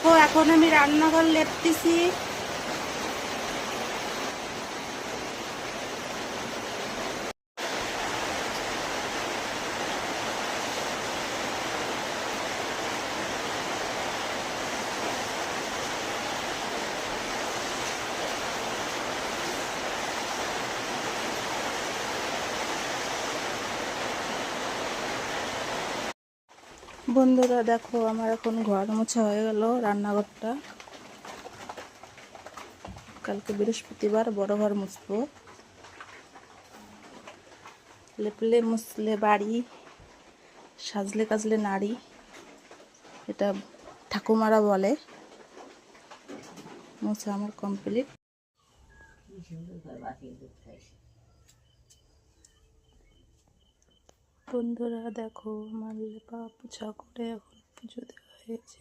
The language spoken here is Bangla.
দেখো এখন আমি রান্নাঘর লেপতেছি। বন্ধুরা দেখো আমার এখন ঘর মোছা হয়ে গেল, রান্নাঘরটা। কালকে বৃহস্পতিবার, বড় ঘর মুছবো। লেপলে মুছলে বাড়ি, সাজলে কাজলে নারী, এটা ঠাকুমারা বলে। মোছা আমার কমপ্লিট। বন্ধুরা দেখো আমার লেপা পোছা করে এখন পুজো দেওয়া হয়েছে।